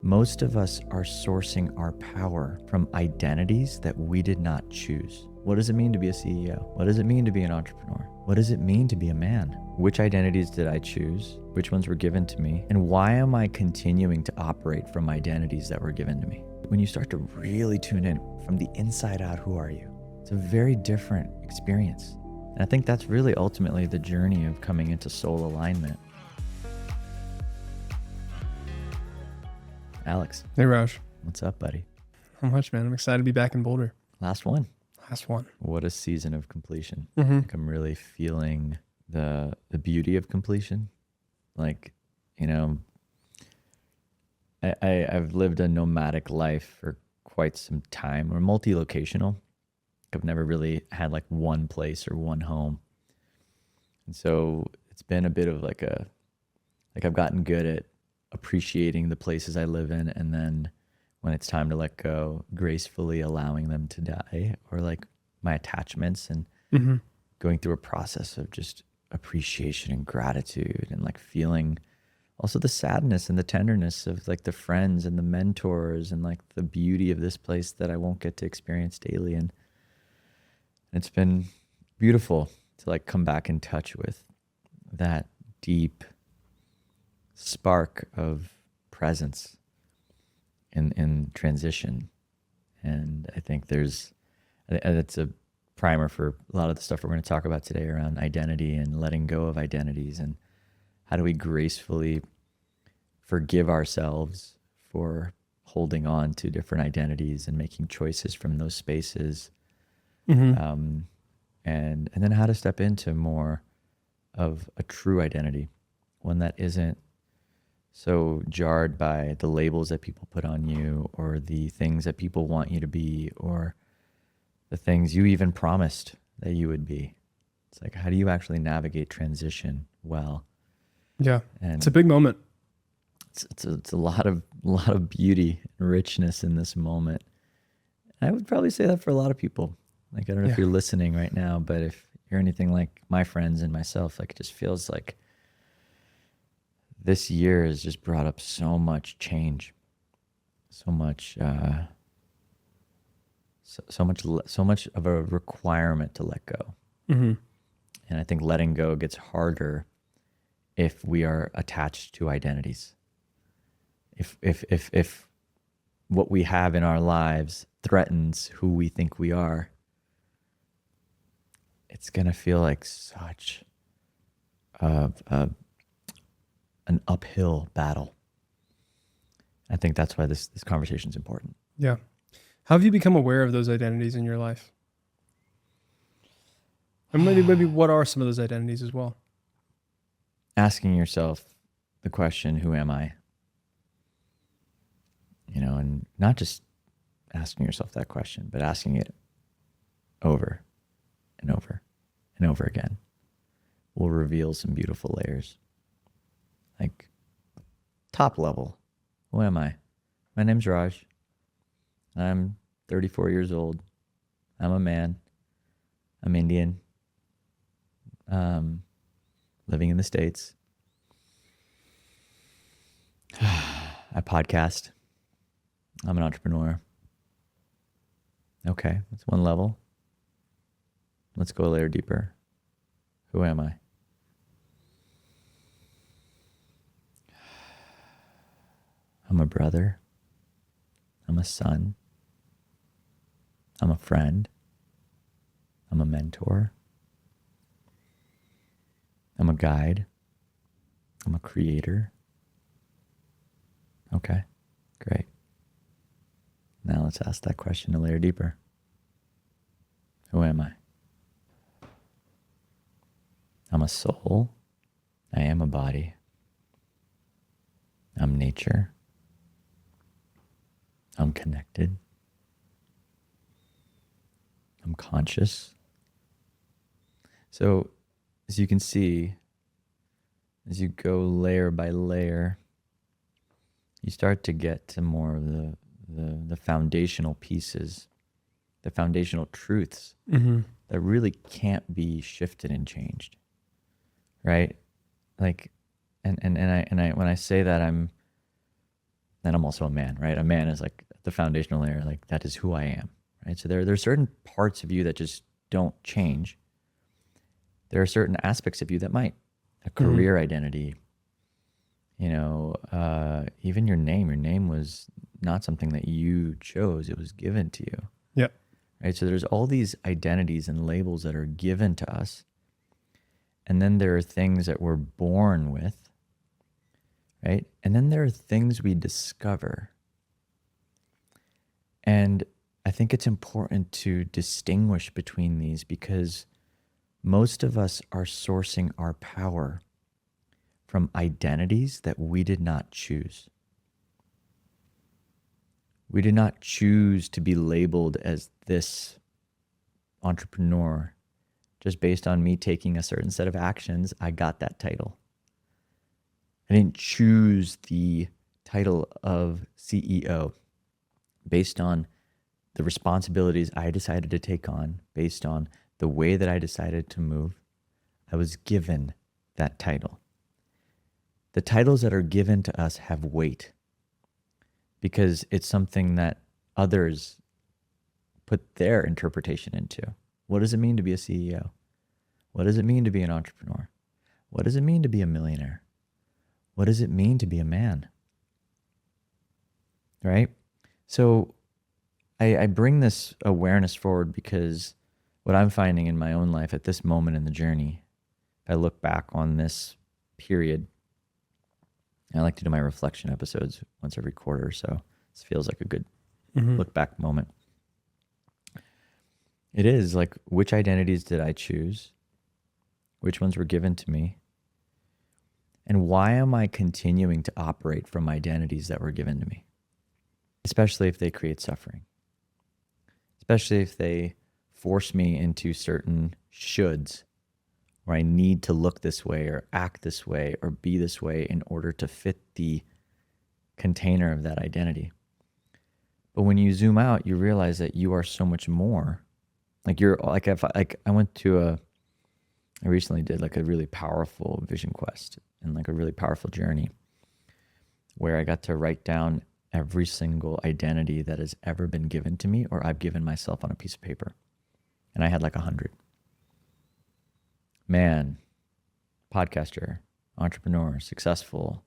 Most of us are sourcing our power from identities that we did not choose. What does it mean to be a CEO? What does it mean to be an entrepreneur? What does it mean to be a man? Which identities did I choose? Which ones were given to me? And why am I continuing to operate from identities that were given to me? When you start to really tune in from the inside out, who are you? It's a very different experience. And I think that's really ultimately the journey of coming into soul alignment. Alex. Hey, Raj. What's up, buddy? Not much, man. I'm excited to be back in Boulder. Last one. What a season of completion. Mm-hmm. Like I'm really feeling the beauty of completion. Like, you know, I've lived a nomadic life for quite some time, or multi-locational. I've never really had like one place or one home. And so it's been a bit of like I've gotten good at appreciating the places I live in, and then when it's time to let go, gracefully allowing them to die, or like my attachments, and going through a process of just appreciation and gratitude, and like feeling also the sadness and the tenderness of like the friends and the mentors and like the beauty of this place that I won't get to experience daily. And it's been beautiful to like come back in touch with that deep spark of presence in transition. And I think it's a primer for a lot of the stuff we're going to talk about today around identity and letting go of identities, and how do we gracefully forgive ourselves for holding on to different identities and making choices from those spaces. And then how to step into more of a true identity, one that isn't so jarred by the labels that people put on you, or the things that people want you to be, or the things you even promised that you would be. It's like, how do you actually navigate transition well? Yeah, And it's a big moment. It's a lot of beauty and richness in this moment. I would probably say that for a lot of people. Like, I don't know if you're listening right now, but if you're anything like my friends and myself, like, it just feels like this year has just brought up so much change, so much of a requirement to let go. And I think letting go gets harder if we are attached to identities. If what we have in our lives threatens who we think we are, it's gonna feel like such an uphill battle. I think that's why this conversation is important. Yeah. How have you become aware of those identities in your life? And maybe what are some of those identities as well? Asking yourself the question, who am I? You know, and not just asking yourself that question, but asking it over and over and over again will reveal some beautiful layers. Like, top level, who am I? My name's Raj. I'm 34 years old. I'm a man. I'm Indian. Living in the States. I podcast. I'm an entrepreneur. Okay, that's one level. Let's go a layer deeper. Who am I? I'm a brother. I'm a son. I'm a friend. I'm a mentor. I'm a guide. I'm a creator. Okay, great. Now let's ask that question a layer deeper. Who am I? I'm a soul. I am a body. I'm nature. I'm connected. I'm conscious. So, as you can see, as you go layer by layer, you start to get to more of the foundational pieces, the foundational truths that really can't be shifted and changed, right? Like, and I when I say that, I'm then I'm also a man, right? A man is like the foundational layer, like that is who I am, right? So there's certain parts of you that just don't change. There are certain aspects of you that might. A Mm-hmm. career identity, even your name. Your name was not something that you chose; it was given to you, Yeah. right? So there's all these identities and labels that are given to us, and then there are things that we're born with, right? And then there are things we discover. And I think it's important to distinguish between these because most of us are sourcing our power from identities that we did not choose. We did not choose to be labeled as this entrepreneur. Just based on me taking a certain set of actions, I got that title. I didn't choose the title of CEO based on the responsibilities I decided to take on, based on the way that I decided to move. I was given that title. The titles that are given to us have weight because it's something that others put their interpretation into. What does it mean to be a CEO? What does it mean to be an entrepreneur? What does it mean to be a millionaire? What does it mean to be a man? Right? So I bring this awareness forward because what I'm finding in my own life at this moment in the journey, if I look back on this period, I like to do my reflection episodes once every quarter or so. This feels like a good Mm-hmm. look back moment. It is like, which identities did I choose? Which ones were given to me? And why am I continuing to operate from identities that were given to me? Especially if they create suffering, especially if they force me into certain shoulds where I need to look this way or act this way or be this way in order to fit the container of that identity. But when you zoom out, you realize that you are so much more. Like you're like if I went to I recently did like a really powerful vision quest and like a really powerful journey where I got to write down every single identity that has ever been given to me or I've given myself on a piece of paper. And I had like 100. Man, podcaster, entrepreneur, successful,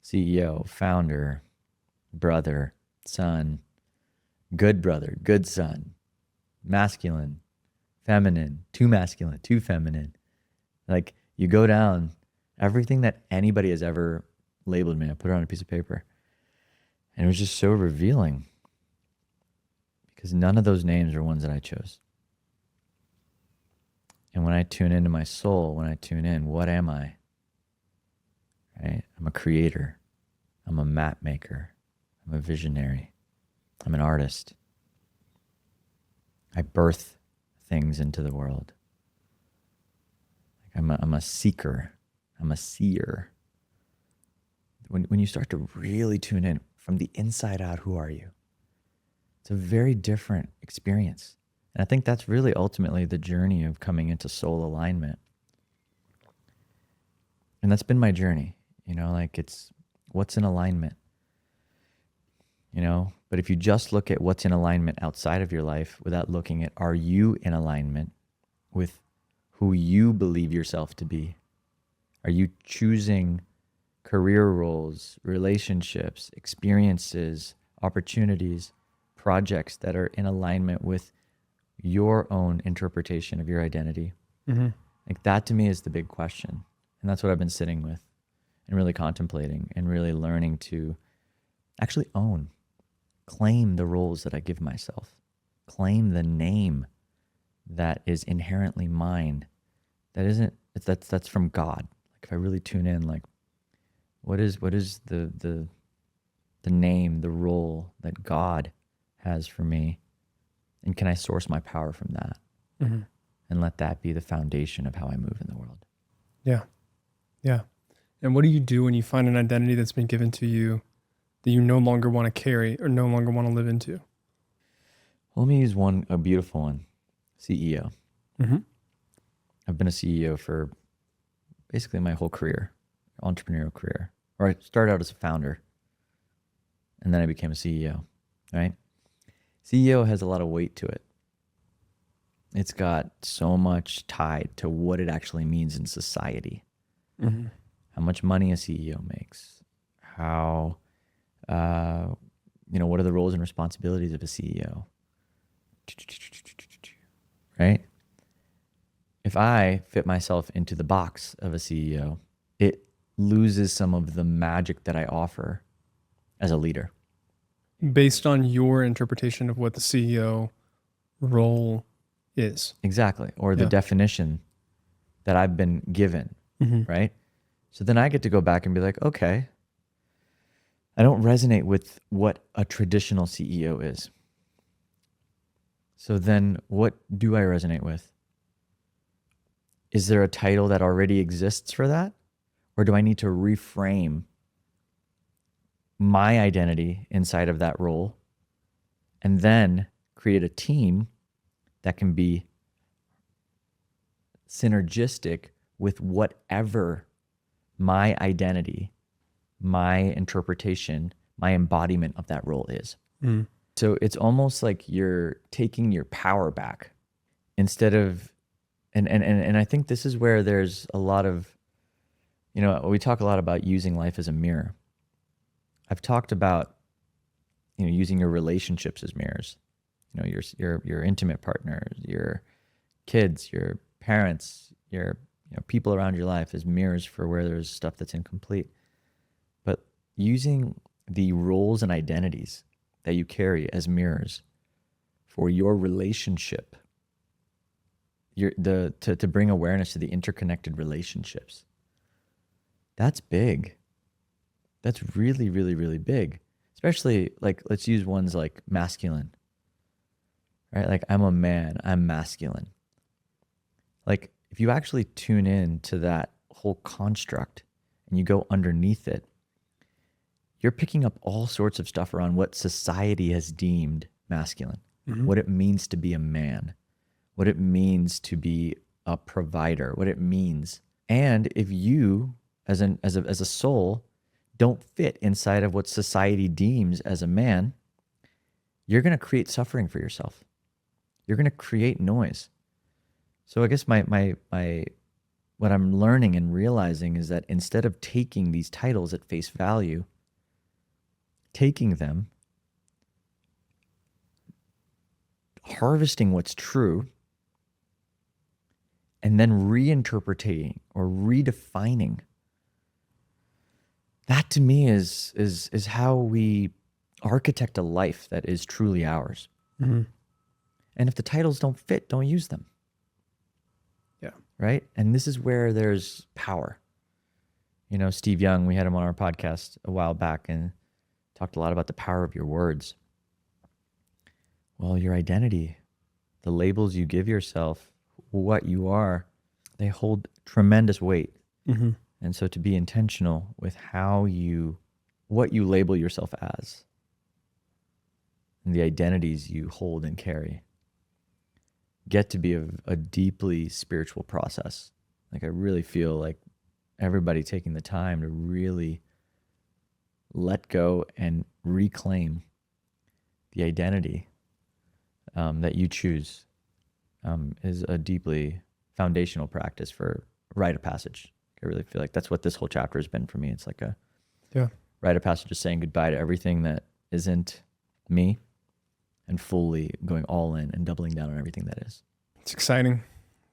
CEO, founder, brother, son, good son, masculine, feminine, too masculine, too feminine. Like you go down everything that anybody has ever labeled me. I put it on a piece of paper. And it was just so revealing because none of those names are ones that I chose. And when I tune into my soul, when I tune in, what am I? Right? I'm a creator. I'm a map maker. I'm a visionary. I'm an artist. I birth things into the world. Like I'm a seeker. I'm a seer. When you start to really tune in from the inside out, who are you? It's a very different experience. And I think that's really ultimately the journey of coming into soul alignment. And that's been my journey, like it's what's in alignment, but if you just look at what's in alignment outside of your life without looking at are you in alignment with who you believe yourself to be? Are you choosing career roles, relationships, experiences, opportunities, projects that are in alignment with your own interpretation of your identity? Mm-hmm. Like that to me is the big question. And that's what I've been sitting with and really contemplating and really learning to actually own, claim the roles that I give myself, claim the name that is inherently mine. That's from God. Like if I really tune in, like what is the name, the role that God has for me? And can I source my power from that? Mm-hmm. And let that be the foundation of how I move in the world. Yeah. Yeah. And what do you do when you find an identity that's been given to you that you no longer want to carry or no longer want to live into? Well, let me use a beautiful one, CEO. Mm-hmm. I've been a CEO for basically my whole career, entrepreneurial career. Or I started out as a founder. and then I became a CEO, right? CEO has a lot of weight to it. It's got so much tied to what it actually means in society. Mm-hmm. How much money a CEO makes, how, what are the roles and responsibilities of a CEO, right? If I fit myself into the box of a CEO, it loses some of the magic that I offer as a leader. Based on your interpretation of what the CEO role is. Exactly. Or the definition that I've been given, right? So then I get to go back and be like, okay, I don't resonate with what a traditional CEO is. So then what do I resonate with? Is there a title that already exists for that? Or do I need to reframe my identity inside of that role and then create a team that can be synergistic with whatever my identity, my interpretation, my embodiment of that role is? Mm. So it's almost like you're taking your power back instead of, and I think this is where there's a lot of, we talk a lot about using life as a mirror. I've talked about, using your relationships as mirrors, your intimate partners, your kids, your parents, your people around your life as mirrors for where there's stuff that's incomplete. But using the roles and identities that you carry as mirrors for your relationship, to bring awareness to the interconnected relationships. That's big. That's really, really, really big. Especially like, let's use ones like masculine, right? Like I'm a man, I'm masculine. Like if you actually tune in to that whole construct and you go underneath it, you're picking up all sorts of stuff around what society has deemed masculine, what it means to be a man, what it means to be a provider, what it means. And if you as a soul don't fit inside of what society deems as a man, you're going to create suffering for yourself. You're going to create noise. So I guess my what I'm learning and realizing is that instead of taking these titles at face value, taking them, harvesting what's true, and then reinterpreting or redefining, that to me is how we architect a life that is truly ours. Mm-hmm. And if the titles don't fit, don't use them. Yeah. Right? And this is where there's power. Steve Young, we had him on our podcast a while back and talked a lot about the power of your words. Well, your identity, the labels you give yourself, what you are, they hold tremendous weight. Mm-hmm. And so to be intentional with what you label yourself as and the identities you hold and carry get to be a deeply spiritual process. Like I really feel like everybody taking the time to really let go and reclaim the identity that you choose is a deeply foundational practice for rite of passage. I really feel like that's what this whole chapter has been for me. It's like a rite of passage, just saying goodbye to everything that isn't me and fully going all in and doubling down on everything that is. It's exciting.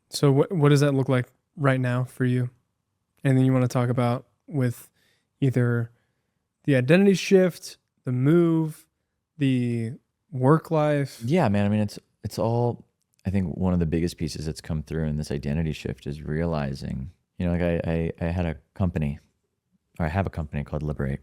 So what does that look like right now for you? And then you want to talk about with either the identity shift, the move, the work life. Yeah, man. I mean, it's all, I think one of the biggest pieces that's come through in this identity shift is realizing, like I had a company, or I have a company called Liberate.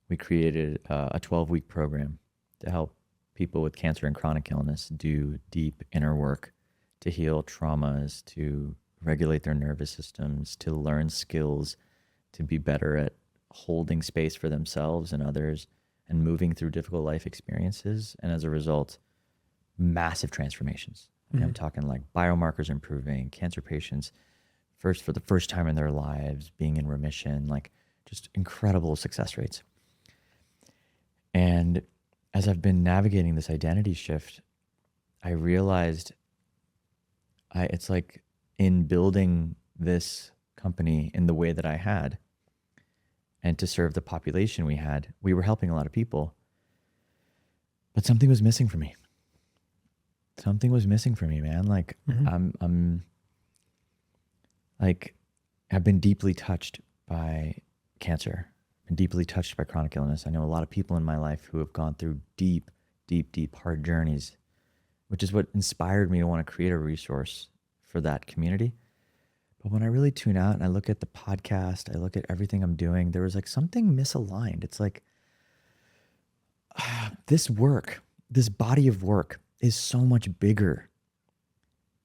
We created a 12-week program to help people with cancer and chronic illness do deep inner work to heal traumas, to regulate their nervous systems, to learn skills, to be better at holding space for themselves and others and moving through difficult life experiences. And as a result, massive transformations. I'm talking like biomarkers improving, cancer patients for the first time in their lives being in remission, like just incredible success rates. And as I've been navigating this identity shift, I realized it's like in building this company in the way that I had and to serve the population we had, we were helping a lot of people, but something was missing for me. Something was missing for me, man. Like I'm like, I've been deeply touched by cancer and deeply touched by chronic illness. I know a lot of people in my life who have gone through deep, hard journeys, which is what inspired me to want to create a resource for that community. But when I really tune out and I look at the podcast, I look at everything I'm doing, there was like something misaligned. It's like this work, this body of work is so much bigger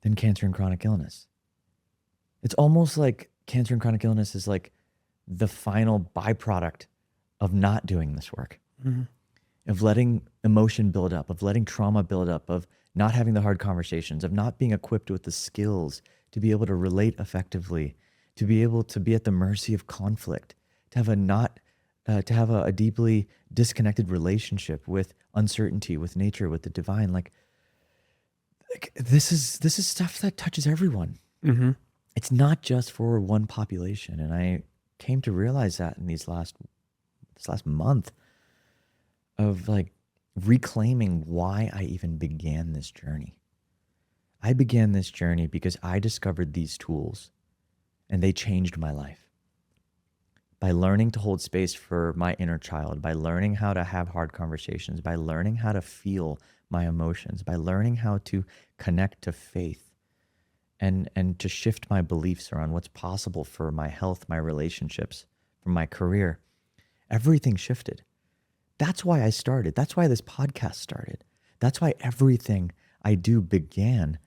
than cancer and chronic illness. It's almost like cancer and chronic illness is like the final byproduct of not doing this work, of letting emotion build up, of letting trauma build up, of not having the hard conversations, of not being equipped with the skills to be able to relate effectively, to be able to be at the mercy of conflict, to have a deeply disconnected relationship with uncertainty, with nature, with the divine. Like this is stuff that touches everyone. It's not just for one population. And I came to realize that in this last month of like reclaiming why I even began this journey. I began this journey because I discovered these tools and they changed my life. By learning to hold space for my inner child, by learning how to have hard conversations, by learning how to feel my emotions, by learning how to connect to faith, and to shift my beliefs around what's possible for my health, my relationships, for my career, everything shifted. That's why I started. That's why this podcast started. That's why everything I do began,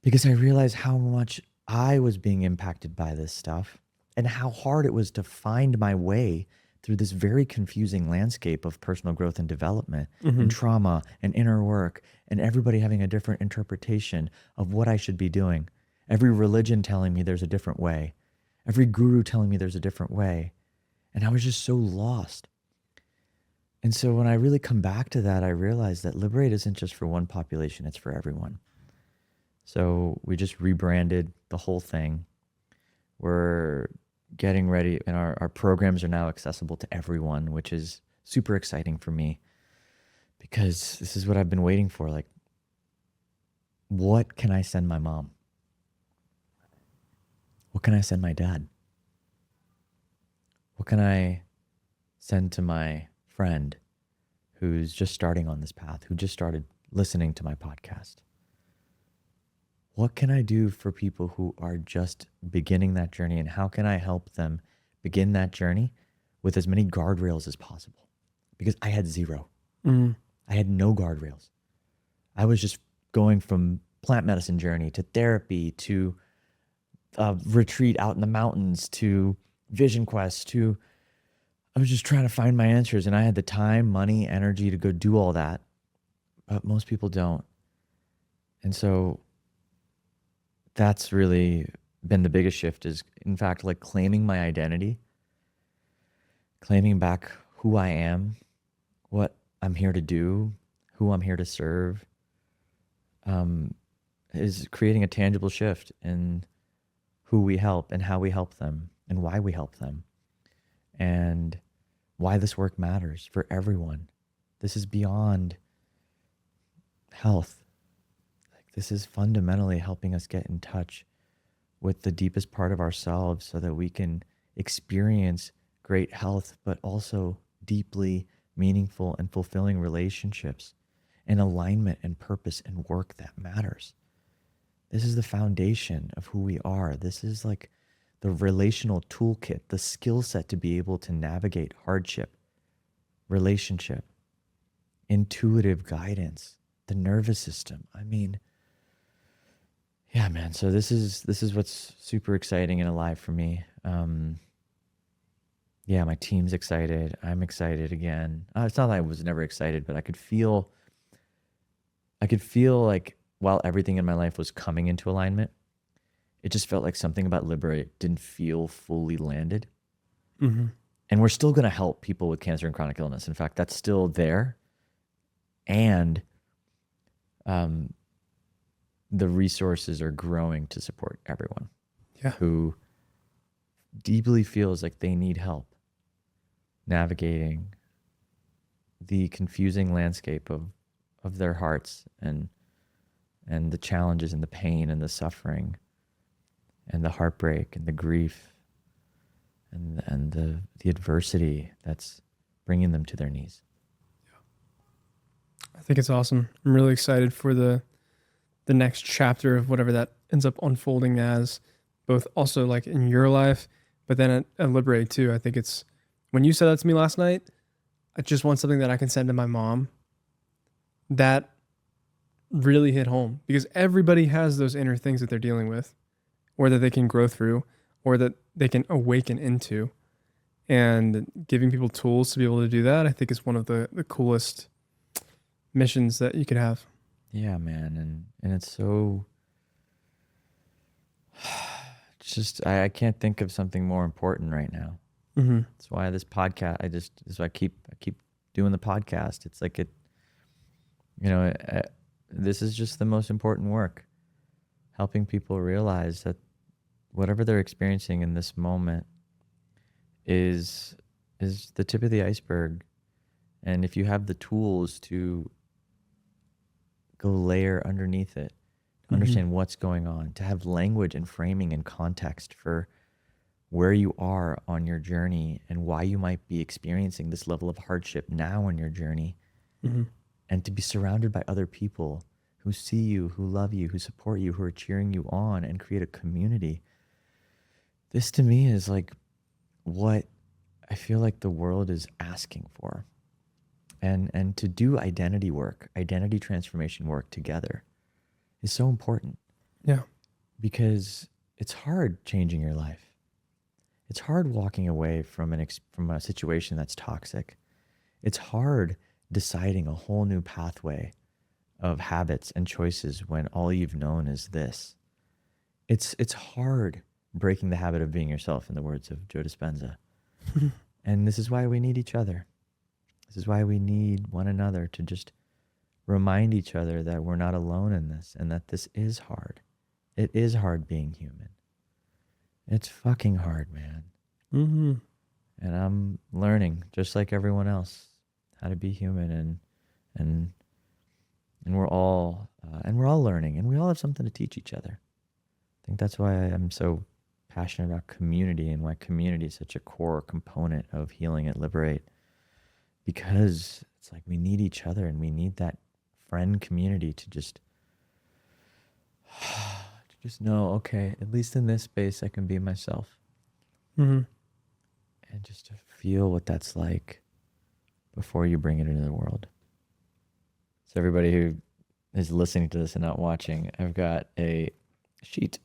because I realized how much I was being impacted by this stuff and how hard it was to find my way through this very confusing landscape of personal growth and development and trauma and inner work, and everybody having a different interpretation of what I should be doing. Every religion telling me there's a different way. Every guru telling me there's a different way. And I was just so lost. And so when I really come back to that, I realized that Liberate isn't just for one population, it's for everyone. So we just rebranded the whole thing. We're getting ready, and our programs are now accessible to everyone, which is super exciting for me because this is what I've been waiting for. Like, what can I send my mom? What can I send my dad? What can I send to my friend who's just starting on this path, who just started listening to my podcast? What can I do for people who are just beginning that journey, and how can I help them begin that journey with as many guardrails as possible? Because I had zero. I had no guardrails. I was just going from plant medicine journey to therapy to retreat out in the mountains to vision quest to, I was just trying to find my answers, and I had the time, money, energy to go do all that, but most people don't. And so that's really been the biggest shift, is in fact like claiming my identity, claiming back who I am, what I'm here to do, who I'm here to serve, is creating a tangible shift in who we help and how we help them and why we help them and why this work matters for everyone. This is beyond health. This is fundamentally helping us get in touch with the deepest part of ourselves so that we can experience great health, but also deeply meaningful and fulfilling relationships and alignment and purpose and work that matters. This is the foundation of who we are. This is like the relational toolkit, the skill set to be able to navigate hardship, relationship, intuitive guidance, the nervous system. I mean, yeah, man. So this is what's super exciting and alive for me. Yeah, my team's excited. I'm excited again. It's not that I was never excited, but I could feel like while everything in my life was coming into alignment, it just felt like something about Liberate didn't feel fully landed. And we're still going to help people with cancer and chronic illness. In fact, that's still there. And um, the resources are growing to support everyone Yeah. who deeply feels like they need help navigating the confusing landscape of their hearts and the challenges and the pain and the suffering and the heartbreak and the grief and the adversity that's bringing them to their knees. I think it's awesome. I'm really excited for the next chapter of whatever that ends up unfolding as, both also like in your life, but then at Liberate too. I think it's, when you said that to me last night, I just want something that I can send to my mom. That really hit home, because everybody has those inner things that they're dealing with, or that they can grow through, or that they can awaken into. And giving people tools to be able to do that, I think, is one of the coolest missions that you could have. Yeah, man. And it's so, it's just, I can't think of something more important right now. Mm-hmm. That's why this podcast, that's why I keep doing the podcast. It's like this is just the most important work, helping people realize that whatever they're experiencing in this moment is the tip of the iceberg. And if you have the tools to go layer underneath it, to understand what's going on, to have language and framing and context for where you are on your journey and why you might be experiencing this level of hardship now on your journey, and to be surrounded by other people who see you, who love you, who support you, who are cheering you on, and create a community. This to me is like what I feel like the world is asking for. And to do identity work, identity transformation work together is so important. Yeah. Because it's hard changing your life. It's hard walking away from from a situation that's toxic. It's hard deciding a whole new pathway of habits and choices when all you've known is this. It's hard breaking the habit of being yourself, in the words of Joe Dispenza. And this is why we need each other. This is why we need one another, to just remind each other that we're not alone in this, and that this is hard. It is hard being human. It's fucking hard, man. Mm-hmm. And I'm learning, just like everyone else, how to be human, and we're all learning, and we all have something to teach each other. I think that's why I'm so passionate about community, and why community is such a core component of healing at Liberate. Because it's like we need each other, and we need that friend community to just know, okay, at least in this space I can be myself. Mm-hmm. And just to feel what that's like before you bring it into the world. So everybody who is listening to this and not watching, I've got a sheet.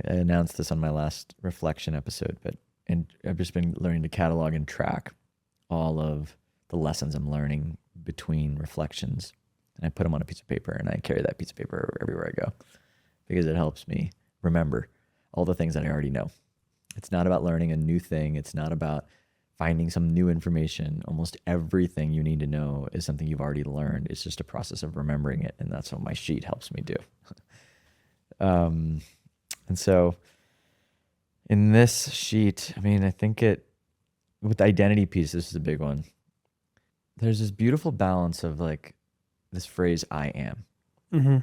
I announced this on my last reflection episode, and I've just been learning to catalog and track all of the lessons I'm learning between reflections. And I put them on a piece of paper, and I carry that piece of paper everywhere I go, because it helps me remember all the things that I already know. It's not about learning a new thing. It's not about finding some new information. Almost everything you need to know is something you've already learned. It's just a process of remembering it. And that's what my sheet helps me do. And so in this sheet, I mean, I think with the identity piece, this is a big one. There's this beautiful balance of like this phrase, I am. Mm-hmm.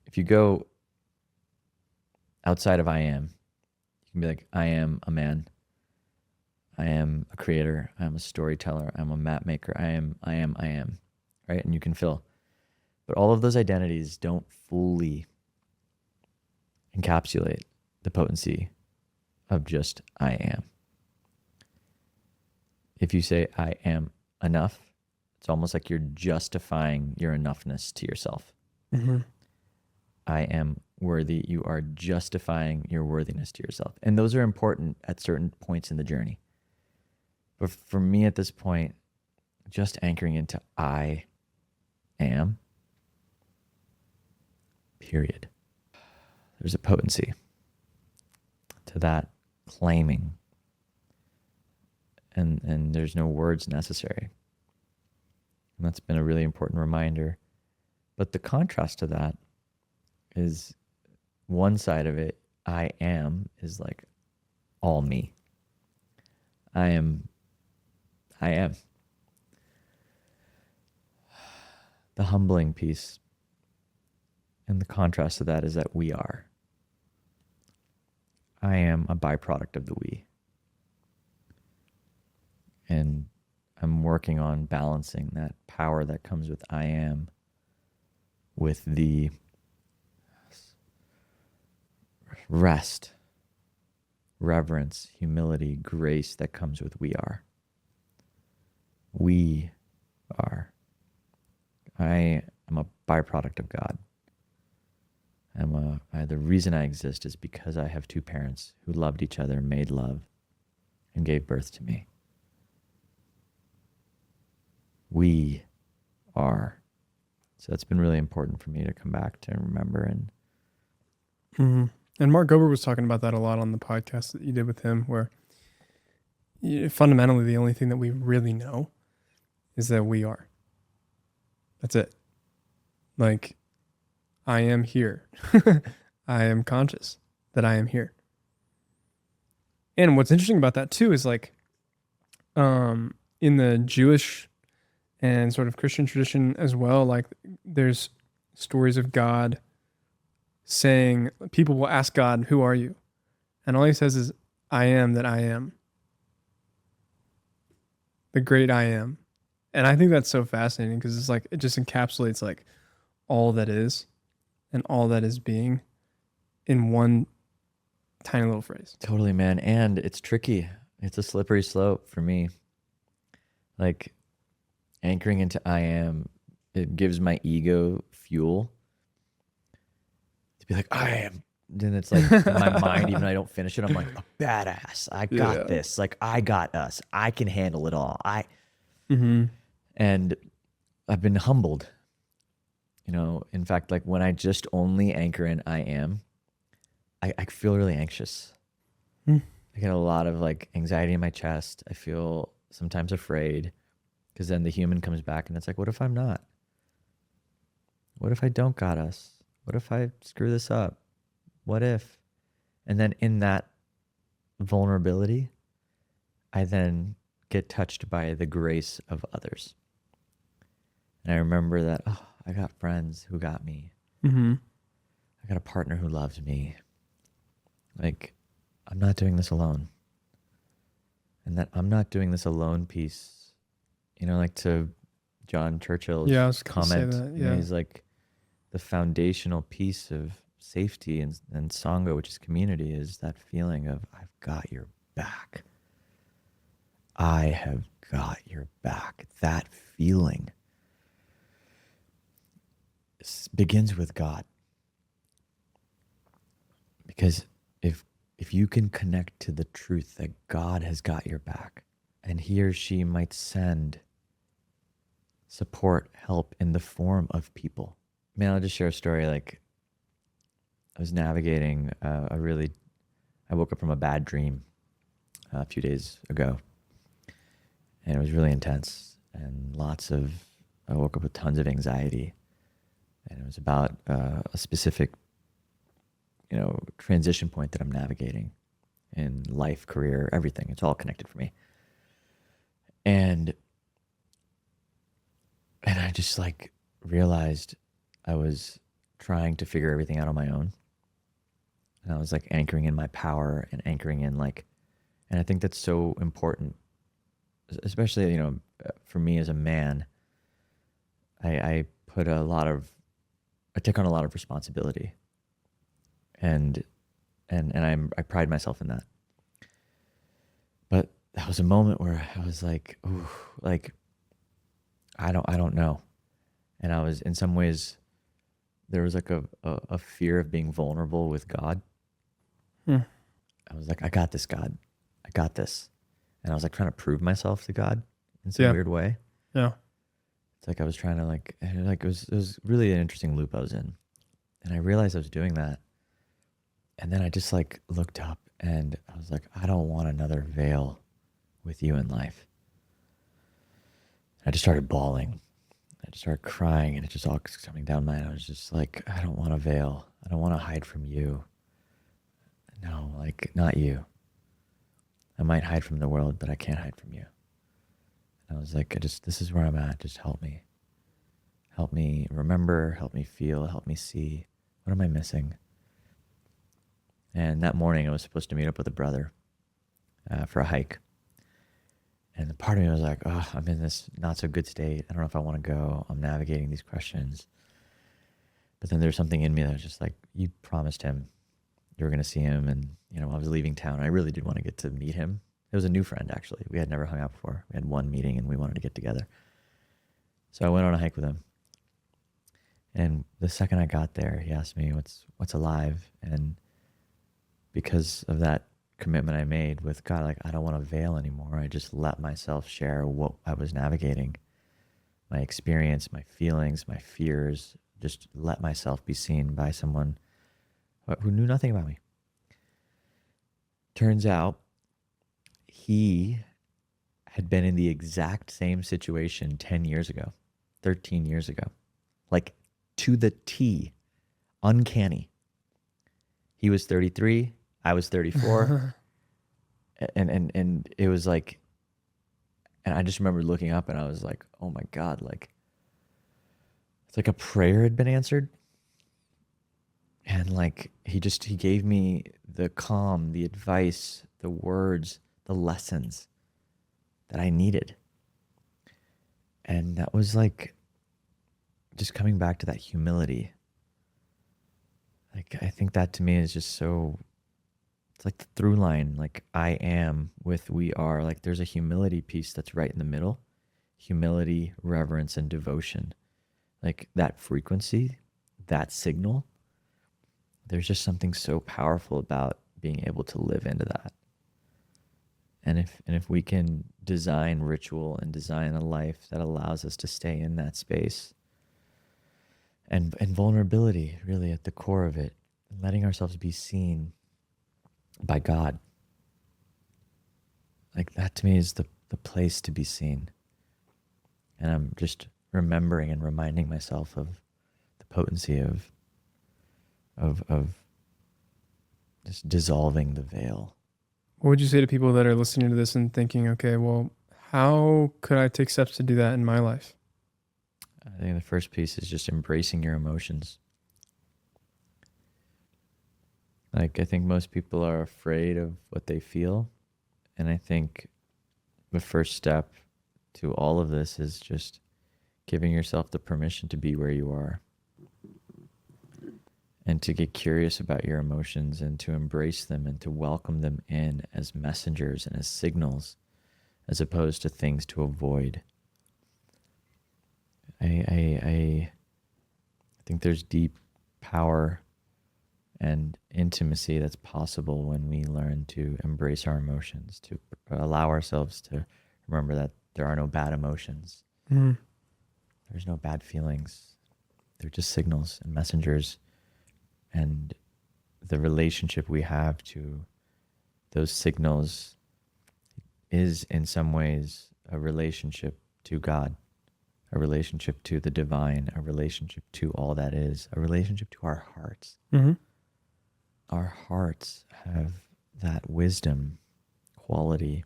If you go outside of I am, you can be like, I am a man. I am a creator. I am a storyteller. I'm a map maker. I am, right? And you can fill. But all of those identities don't fully encapsulate the potency of just I am. If you say I am enough, it's almost like you're justifying your enoughness to yourself. Mm-hmm. I am worthy. You are justifying your worthiness to yourself. And those are important at certain points in the journey. But for me at this point, just anchoring into I am, period. There's a potency to that claiming and there's no words necessary. And that's been a really important reminder. But the contrast to that is one side of it, I am, is like all me. I am. The humbling piece and the contrast to that is that we are. I am a byproduct of the we. And I'm working on balancing that power that comes with I am with the rest, reverence, humility, grace that comes with we are. We are. I am a byproduct of God. The reason I exist is because I have two parents who loved each other, made love, and gave birth to me. We are. So that's been really important for me to come back to and remember. And Mark Gober was talking about that a lot on the podcast that you did with him, where fundamentally the only thing that we really know is that we are. That's it. Like, I am here. I am conscious that I am here. And what's interesting about that too is like, in the Jewish and sort of Christian tradition as well, like there's stories of God saying, people will ask God, who are you? And all he says is, I am that I am. The great I am. And I think that's so fascinating because it's like, it just encapsulates like all that is and all that is being in one tiny little phrase. Totally, man. And it's tricky. It's a slippery slope for me. Like anchoring into I am, it gives my ego fuel to be like, I am. Then it's like in my mind, even though I don't finish it, I'm like, a badass. I got this. Like, I got us. I can handle it all. And I've been humbled. You know, in fact, like when I just only anchor in I am, I feel really anxious. I get a lot of like anxiety in my chest. I feel sometimes afraid because then the human comes back and it's like, what if I'm not? What if I don't got us? What if I screw this up? What if? And then in that vulnerability, I then get touched by the grace of others. And I remember that, oh, I got friends who got me. I got a partner who loves me. Like, I'm not doing this alone. And that I'm not doing this alone piece, you know, like to John Churchill's comment, you know, he's like, the foundational piece of safety and Sangha, which is community, is that feeling of I've got your back. I have got your back. That feeling begins with God. Because if you can connect to the truth that God has got your back, and he or she might send support, help in the form of people. Man, I'll just share a story. Like, I was navigating I woke up from a bad dream a few days ago, and it was really intense, and I woke up with tons of anxiety, and it was about a specific, you know, transition point that I'm navigating in life, career, everything. It's all connected for me. And I just like realized I was trying to figure everything out on my own. And I was like anchoring in my power and anchoring in like, and I think that's so important, especially, you know, for me as a man, I take on a lot of responsibility, and I pride myself in that. But that was a moment where I was like, ooh, like, I don't know. And I was, in some ways, there was like a fear of being vulnerable with God. I was like, I got this, God. I got this. And I was like trying to prove myself to God in some weird way. Yeah. It's like I was trying to it was really an interesting loop I was in. And I realized I was doing that. And then I just like looked up and I was like, I don't want another veil with you in life. I just started bawling. I just started crying, and it just all coming down my head. I was just like, I don't want to veil. I don't want to hide from you. No, like, not you. I might hide from the world, but I can't hide from you. And I was like, this is where I'm at. Just help me. Help me remember, help me feel, help me see. What am I missing? And that morning I was supposed to meet up with a brother for a hike. And part of me was like, oh, I'm in this not so good state. I don't know if I want to go. I'm navigating these questions. But then there's something in me that was just like, you promised him you were going to see him. And, I was leaving town. I really did want to get to meet him. It was a new friend, actually. We had never hung out before. We had one meeting and we wanted to get together. So I went on a hike with him. And the second I got there, he asked me, what's alive? And because of that commitment I made with God, like, I don't want to veil anymore. I just let myself share what I was navigating, my experience, my feelings, my fears, just let myself be seen by someone who knew nothing about me. Turns out he had been in the exact same situation 10 years ago, 13 years ago, like to the T, uncanny. He was 33, I was 34. and it was like, and I just remember looking up and I was like, oh my God, like, it's like a prayer had been answered. And like, he gave me the calm, the advice, the words, the lessons that I needed. And that was like, just coming back to that humility. Like, I think that to me is just so, it's like the through line, like I am with we are. Like, there's a humility piece that's right in the middle. Humility, reverence, and devotion. Like that frequency, that signal, there's just something so powerful about being able to live into that. And if we can design ritual and design a life that allows us to stay in that space, and vulnerability really at the core of it, letting ourselves be seen by God, like that to me is the place to be seen. And I'm just remembering and reminding myself of the potency of just dissolving the veil. What would you say to people that are listening to this and thinking, okay, well, how could I take steps to do that in my life? I think the first piece is just embracing your emotions. Like, I think most people are afraid of what they feel. And I think the first step to all of this is just giving yourself the permission to be where you are. And to get curious about your emotions and to embrace them and to welcome them in as messengers and as signals, as opposed to things to avoid. I think there's deep power and intimacy that's possible when we learn to embrace our emotions, to allow ourselves to remember that there are no bad emotions. Mm. There's no bad feelings. They're just signals and messengers. And the relationship we have to those signals is in some ways a relationship to God, a relationship to the divine, a relationship to all that is, a relationship to our hearts. Mm-hmm. Our hearts have that wisdom, quality,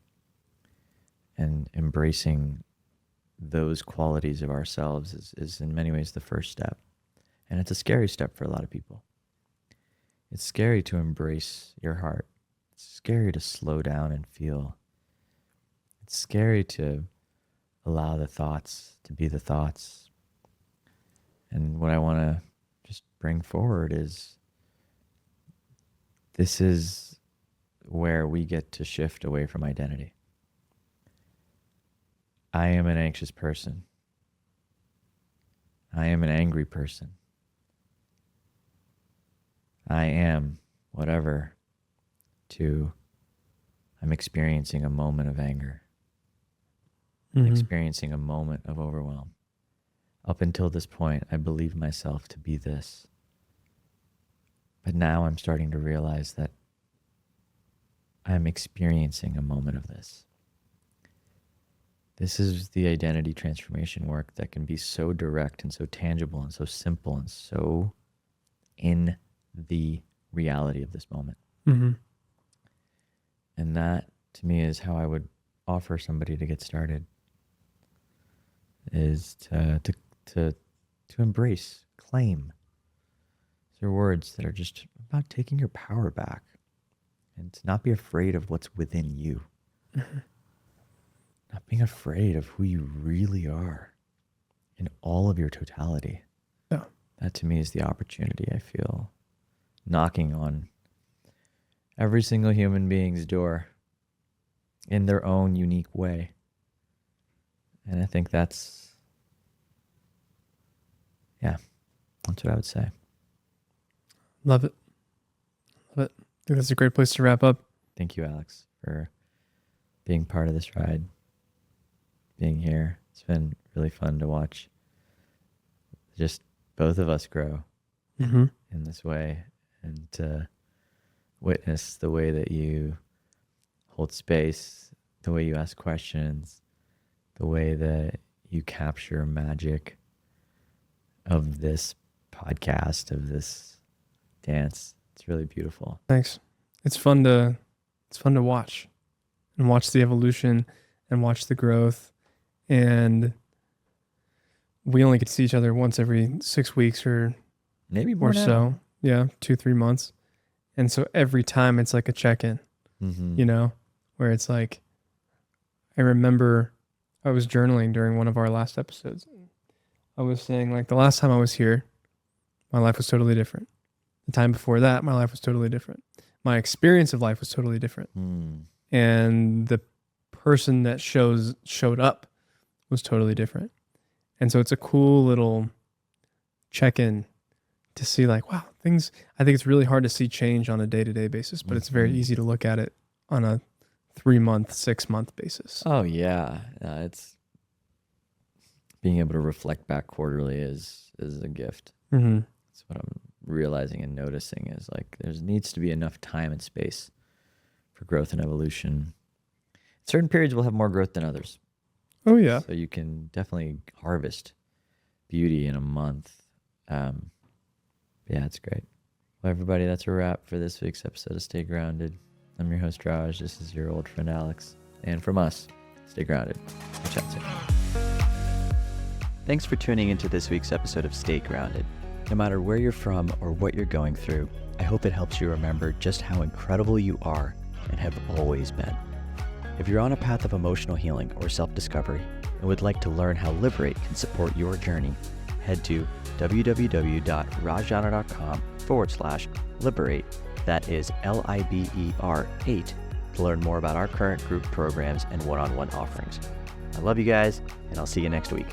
and embracing those qualities of ourselves is in many ways the first step. And it's a scary step for a lot of people. It's scary to embrace your heart. It's scary to slow down and feel. It's scary to allow the thoughts to be the thoughts. And what I want to just bring forward is this is where we get to shift away from identity. I am an anxious person. I am an angry person. I am whatever to I'm experiencing a moment of anger. I'm experiencing a moment of overwhelm. Up until this point, I believed myself to be this. But now I'm starting to realize that I'm experiencing a moment of this. This is the identity transformation work that can be so direct and so tangible and so simple and so in the reality of this moment. Mm-hmm. And that, to me, is how I would offer somebody to get started, is to embrace, claim. These are words that are just about taking your power back and to not be afraid of what's within you. Mm-hmm. Not being afraid of who you really are in all of your totality. Yeah. That to me is the opportunity I feel knocking on every single human being's door in their own unique way. And I think that's what I would say. Love it. Love it. I think that's a great place to wrap up. Thank you, Alex, for being part of this ride, being here. It's been really fun to watch just both of us grow Mm-hmm. in this way, and to witness the way that you hold space, the way you ask questions, the way that you capture magic of this podcast, of this dance. It's really beautiful. Thanks. It's fun to watch and watch the evolution and watch the growth. And we only get to see each other once every 6 weeks or Maybe more now. so. Yeah, 2-3 months. And so every time it's like a check-in, Mm-hmm. where it's like, I remember I was journaling during one of our last episodes. I was saying, like, the last time I was here, my life was totally different. The time before that, my life was totally different. My experience of life was totally different. Mm. And the person that showed up was totally different. And so it's a cool little check-in to see, like, wow, things, I think it's really hard to see change on a day-to-day basis, but it's very easy to look at it on a 3-month, 6-month basis. Oh yeah, it's being able to reflect back quarterly is a gift. Mm-hmm. That's what I'm realizing and noticing, is like there needs to be enough time and space for growth and evolution. Certain periods will have more growth than others. Oh, yeah. So you can definitely harvest beauty in a month. Yeah, it's great. Well, everybody, that's a wrap for this week's episode of Stay Grounded. I'm your host, Raj. This is your old friend, Alex. And from us, stay grounded. We'll chat soon. Thanks for tuning into this week's episode of Stay Grounded. No matter where you're from or what you're going through, I hope it helps you remember just how incredible you are and have always been. If you're on a path of emotional healing or self-discovery and would like to learn how Liberate can support your journey, head to www.rajana.com/liberate. That is LIBER8 to learn more about our current group programs and one-on-one offerings. I love you guys, and I'll see you next week.